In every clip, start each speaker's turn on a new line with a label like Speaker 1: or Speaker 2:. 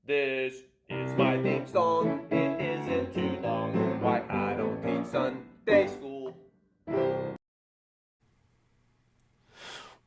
Speaker 1: This is my theme song. It isn't too long. Why I don't teach Sunday school.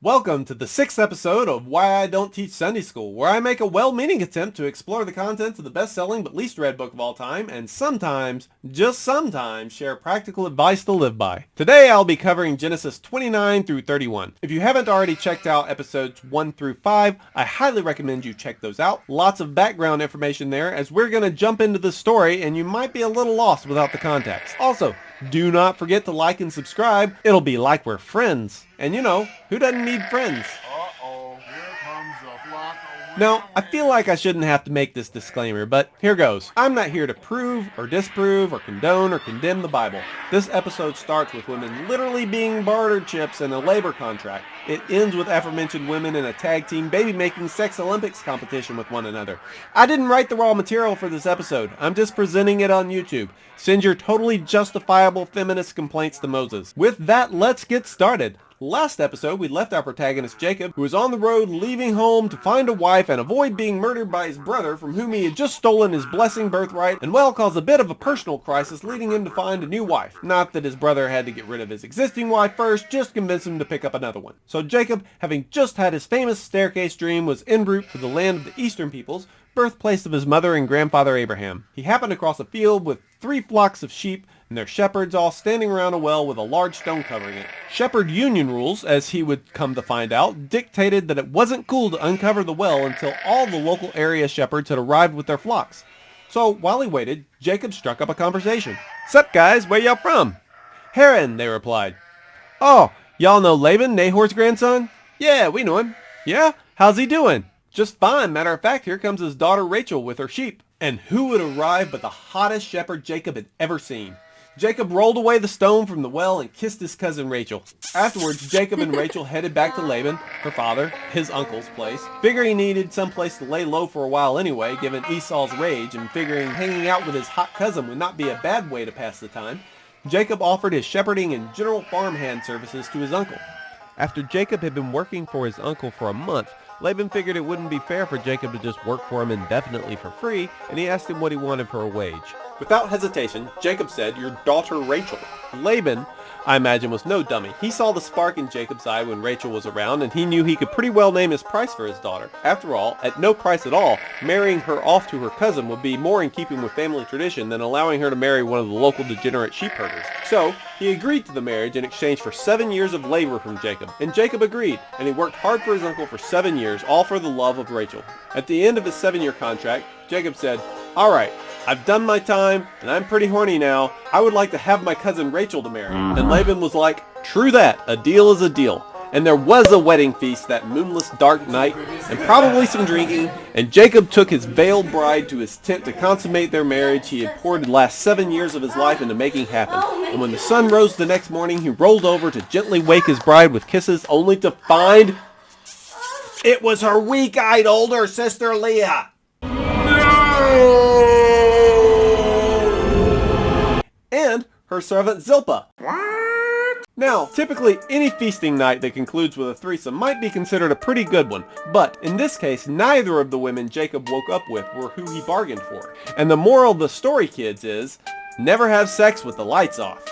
Speaker 2: Welcome to the 6th episode of Why I Don't Teach Sunday School, where I make a well-meaning attempt to explore the contents of the best-selling but least read book of all time, and sometimes, just sometimes, share practical advice to live by. Today I'll be covering Genesis 29 through 31. If you haven't already checked out episodes 1 through 5, I highly recommend you check those out. Lots of background information there, as we're going to jump into the story and you might be a little lost without the context. Also, do not forget to like and subscribe. It'll be like we're friends. And you know, who doesn't need friends?
Speaker 3: Uh-oh, here comes the flock of
Speaker 2: Now, I feel like I shouldn't have to make this disclaimer, but here goes. I'm not here to prove or disprove or condone or condemn the Bible. This episode starts with women literally being barter chips in a labor contract. It ends with aforementioned women in a tag team baby-making sex Olympics competition with one another. I didn't write the raw material for this episode. I'm just presenting it on YouTube. Send your totally justifiable feminist complaints to Moses. With that, let's get started. Last episode, we left our protagonist Jacob, who was on the road leaving home to find a wife and avoid being murdered by his brother, from whom he had just stolen his blessing birthright, and well, caused a bit of a personal crisis, leading him to find a new wife. Not that his brother had to get rid of his existing wife first, just convince him to pick up another one. So Jacob, having just had his famous staircase dream, was en route for the land of the eastern peoples, birthplace of his mother and grandfather Abraham. He happened across a field with 3 flocks of sheep, and their shepherds all standing around a well with a large stone covering it. Shepherd union rules, as he would come to find out, dictated that it wasn't cool to uncover the well until all the local area shepherds had arrived with their flocks. So while he waited, Jacob struck up a conversation. "Sup guys, where y'all from?" "Haran," they replied. "Oh, y'all know Laban, Nahor's grandson?" "Yeah, we know him." "Yeah? How's he doing?" "Just fine. Matter of fact, here comes his daughter Rachel with her sheep." And who would arrive but the hottest shepherd Jacob had ever seen? Jacob rolled away the stone from the well and kissed his cousin Rachel. Afterwards, Jacob and Rachel headed back to Laban, her father, his uncle's place, figuring he needed someplace to lay low for a while anyway, given Esau's rage, and figuring hanging out with his hot cousin would not be a bad way to pass the time. Jacob offered his shepherding and general farmhand services to his uncle. After Jacob had been working for his uncle for a month, Laban figured it wouldn't be fair for Jacob to just work for him indefinitely for free, and he asked him what he wanted for a wage. Without hesitation, Jacob said, "Your daughter Rachel." Laban, I imagine, was no dummy. He saw the spark in Jacob's eye when Rachel was around, and he knew he could pretty well name his price for his daughter. After all, at no price at all, marrying her off to her cousin would be more in keeping with family tradition than allowing her to marry one of the local degenerate sheep herders. So, he agreed to the marriage in exchange for 7 years of labor from Jacob. And Jacob agreed, and he worked hard for his uncle for 7 years, all for the love of Rachel. At the end of his 7-year contract, Jacob said, "All right, I've done my time, and I'm pretty horny now. I would like to have my cousin Rachel to marry." And Laban was like, "True that, a deal is a deal." And there was a wedding feast that moonless dark night, and probably some drinking, and Jacob took his veiled bride to his tent to consummate their marriage he had poured the last 7 years of his life into making happen. And when the sun rose the next morning, he rolled over to gently wake his bride with kisses, only to find it was her weak-eyed older sister Leah. And her servant Zilpah. Now, typically any feasting night that concludes with a threesome might be considered a pretty good one, but in this case, neither of the women Jacob woke up with were who he bargained for. And the moral of the story, kids, is never have sex with the lights off.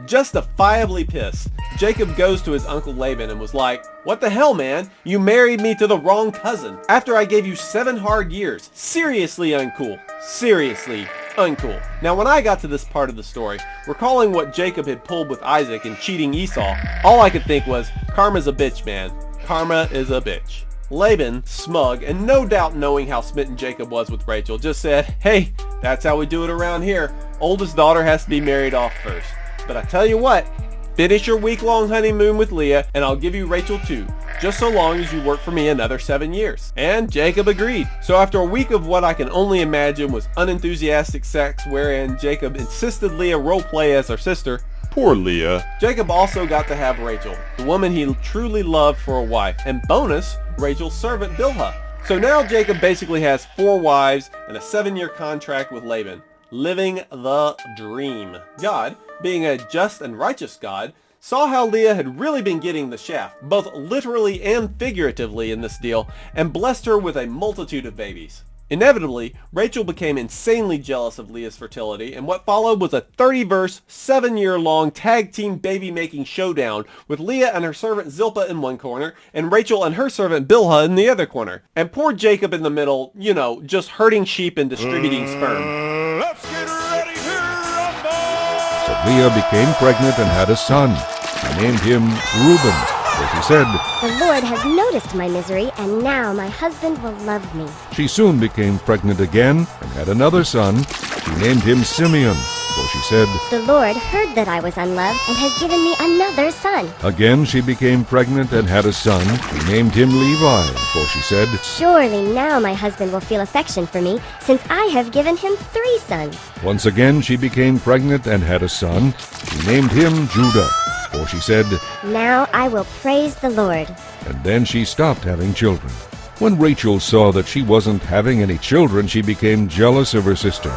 Speaker 2: Justifiably pissed, Jacob goes to his uncle Laban and was like, "What the hell, man? You married me to the wrong cousin after I gave you 7 hard years. Seriously uncool. Seriously uncool." Now, when I got to this part of the story, recalling what Jacob had pulled with Isaac and cheating Esau, all I could think was, karma's a bitch, man. Karma is a bitch. Laban, smug, and no doubt knowing how smitten Jacob was with Rachel, just said, "Hey, that's how we do it around here. Oldest daughter has to be married off first. But I tell you what, finish your week-long honeymoon with Leah, and I'll give you Rachel too, just so long as you work for me another 7 years." And Jacob agreed. So after a week of what I can only imagine was unenthusiastic sex, wherein Jacob insisted Leah roleplay as her sister, poor Leah, Jacob also got to have Rachel, the woman he truly loved, for a wife, and bonus, Rachel's servant Bilhah. So now Jacob basically has 4 wives and a 7-year contract with Laban. Living the dream. God, being a just and righteous God, saw how Leah had really been getting the shaft, both literally and figuratively in this deal, and blessed her with a multitude of babies. Inevitably, Rachel became insanely jealous of Leah's fertility, and what followed was a 30-verse, 7-year-long tag team baby-making showdown with Leah and her servant Zilpah in one corner, and Rachel and her servant Bilhah in the other corner. And poor Jacob in the middle, just herding sheep and distributing sperm.
Speaker 3: Let's get ready to rumble!
Speaker 4: So Leah became pregnant and had a son. She named him Reuben, for she said,
Speaker 5: The Lord has noticed my misery, and now my husband will love me.
Speaker 4: She soon became pregnant again and had another son. She named him Simeon, for she said,
Speaker 5: The Lord heard that I was unloved and has given me another son.
Speaker 4: Again she became pregnant and had a son. She named him Levi, for she said,
Speaker 5: Surely now my husband will feel affection for me, since I have given him 3 sons.
Speaker 4: Once again she became pregnant and had a son. She named him Judah, for she said,
Speaker 5: Now I will praise the Lord.
Speaker 4: and then she stopped having children. When Rachel saw that she wasn't having any children, she became jealous of her sister.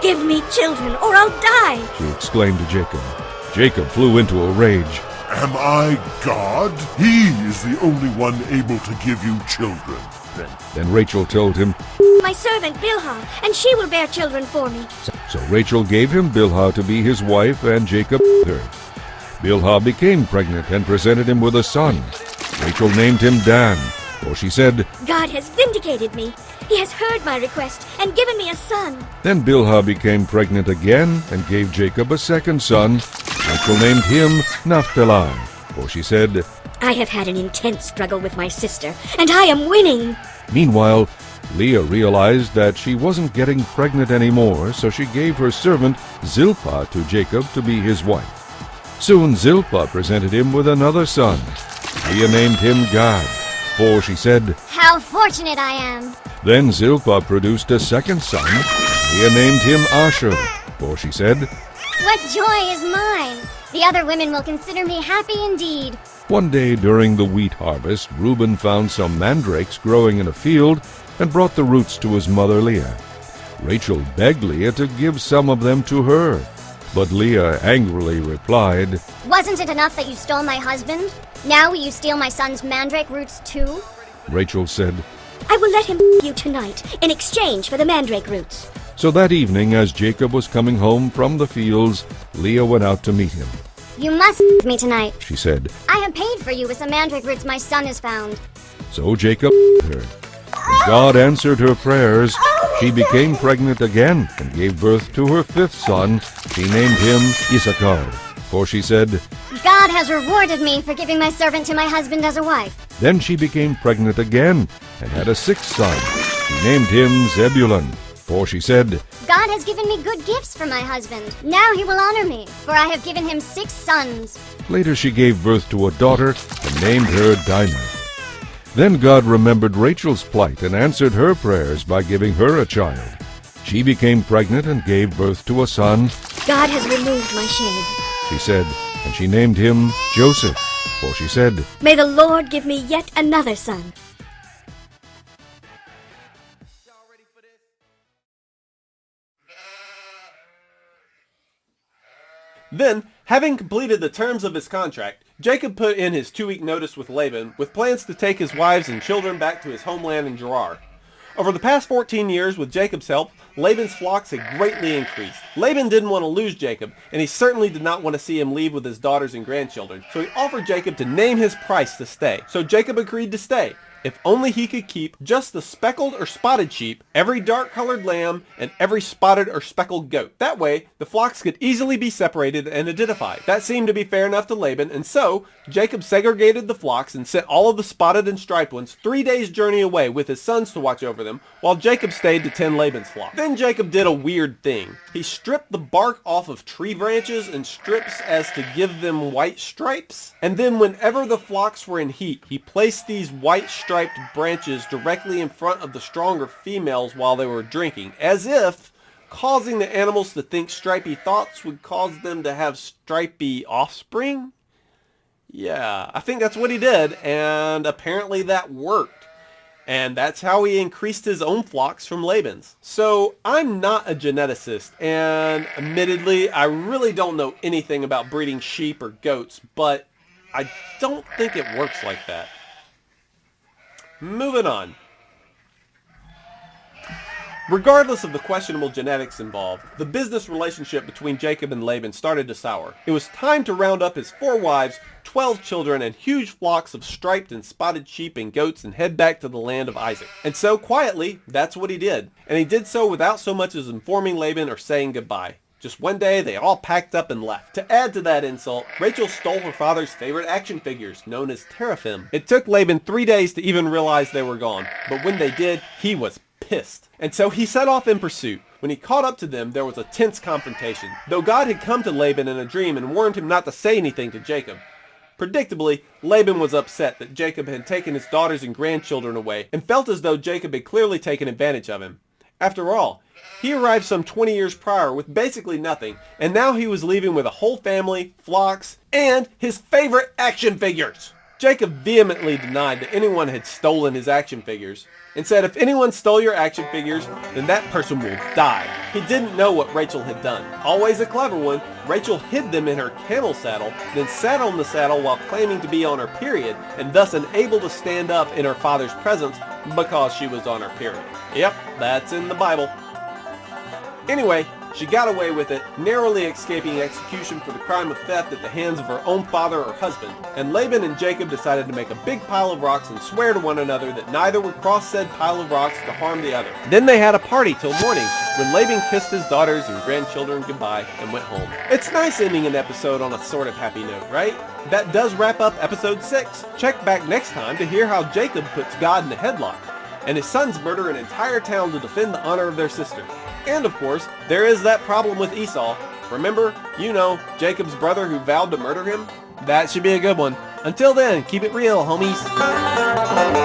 Speaker 6: Give me children, or I'll die!
Speaker 4: She exclaimed to Jacob. Jacob flew into a rage.
Speaker 3: Am I God? He is the only one able to give you children.
Speaker 4: Then Rachel told him,
Speaker 6: My servant Bilhah, and she will bear children for me.
Speaker 4: so Rachel gave him Bilhah to be his wife, and Jacob her. Bilhah became pregnant and presented him with a son. Rachel named him Dan, for she said,
Speaker 6: God has vindicated me. He has heard my request and given me a son.
Speaker 4: Then Bilhah became pregnant again and gave Jacob a second son. Rachel named him Naphtali, for she said,
Speaker 6: I have had an intense struggle with my sister, and I am winning.
Speaker 4: Meanwhile, Leah realized that she wasn't getting pregnant anymore, so she gave her servant Zilpah to Jacob to be his wife. Soon Zilpah presented him with another son. Leah named him Gad, for she said,
Speaker 5: How fortunate I am!
Speaker 4: Then Zilpah produced a second son. Leah named him Asher, for she said,
Speaker 5: What joy is mine! The other women will consider me happy indeed.
Speaker 4: One day during the wheat harvest, Reuben found some mandrakes growing in a field and brought the roots to his mother Leah. Rachel begged Leah to give some of them to her, but Leah angrily replied,
Speaker 5: Wasn't it enough that you stole my husband? Now will you steal my son's mandrake roots too?
Speaker 4: Rachel said.
Speaker 6: I will let him you tonight in exchange for the mandrake roots.
Speaker 4: So that evening, as Jacob was coming home from the fields, Leah went out to meet him.
Speaker 5: You must me tonight.
Speaker 4: She said.
Speaker 5: I have paid for you with some mandrake roots my son has found.
Speaker 4: So Jacob her. As God answered her prayers, she became pregnant again and gave birth to her 5th son. She named him Issachar, for she said,
Speaker 5: God has rewarded me for giving my servant to my husband as a wife.
Speaker 4: Then she became pregnant again and had a 6th son. She named him Zebulun, for she said,
Speaker 5: God has given me good gifts for my husband. Now he will honor me, for I have given him 6 sons.
Speaker 4: Later she gave birth to a daughter and named her Dinah. Then God remembered Rachel's plight and answered her prayers by giving her a child. She became pregnant and gave birth to a son,
Speaker 6: God has removed my shame.
Speaker 4: she said, and she named him Joseph, for she said,
Speaker 6: May the Lord give me yet another son.
Speaker 2: Then, having completed the terms of his contract, Jacob put in his 2-week notice with Laban, with plans to take his wives and children back to his homeland in Gerar. Over the past 14 years, with Jacob's help, Laban's flocks had greatly increased. Laban didn't want to lose Jacob, and he certainly did not want to see him leave with his daughters and grandchildren, so he offered Jacob to name his price to stay. So Jacob agreed to stay, if only he could keep just the speckled or spotted sheep, every dark-colored lamb, and every spotted or speckled goat. That way, the flocks could easily be separated and identified. That seemed to be fair enough to Laban, and so Jacob segregated the flocks and sent all of the spotted and striped ones 3 days' journey away with his sons to watch over them, while Jacob stayed to tend Laban's flock. Then Jacob did a weird thing. He stripped the bark off of tree branches in strips as to give them white stripes, and then whenever the flocks were in heat, he placed these white striped branches directly in front of the stronger females while they were drinking, as if causing the animals to think stripy thoughts would cause them to have stripy offspring. Yeah, I think that's what he did, and apparently that worked. And that's how he increased his own flocks from Laban's. So I'm not a geneticist, and admittedly, I really don't know anything about breeding sheep or goats, but I don't think it works like that. Moving on. Regardless of the questionable genetics involved, the business relationship between Jacob and Laban started to sour. It was time to round up his 4 wives, 12 children, and huge flocks of striped and spotted sheep and goats and head back to the land of Isaac. And so, quietly, that's what he did. And he did so without so much as informing Laban or saying goodbye. Just one day, they all packed up and left. To add to that insult, Rachel stole her father's favorite action figures, known as teraphim. It took Laban 3 days to even realize they were gone, but when they did, he was pissed. And so he set off in pursuit. When he caught up to them, there was a tense confrontation, though God had come to Laban in a dream and warned him not to say anything to Jacob. Predictably, Laban was upset that Jacob had taken his daughters and grandchildren away and felt as though Jacob had clearly taken advantage of him. After all, he arrived some 20 years prior with basically nothing, and now he was leaving with a whole family, flocks, and his favorite action figures. Jacob vehemently denied that anyone had stolen his action figures, and said if anyone stole your action figures, then that person will die. He didn't know what Rachel had done. Always a clever one, Rachel hid them in her camel saddle, then sat on the saddle while claiming to be on her period, and thus unable to stand up in her father's presence because she was on her period. Yep, that's in the Bible. Anyway, she got away with it, narrowly escaping execution for the crime of theft at the hands of her own father or husband, and Laban and Jacob decided to make a big pile of rocks and swear to one another that neither would cross said pile of rocks to harm the other. Then they had a party till morning, when Laban kissed his daughters and grandchildren goodbye and went home. It's nice ending an episode on a sort of happy note, right? That does wrap up episode 6. Check back next time to hear how Jacob puts God in a headlock, and his sons murder an entire town to defend the honor of their sister. And of course, there is that problem with Esau. Remember, you know, Jacob's brother who vowed to murder him? That should be a good one. Until then, keep it real, homies.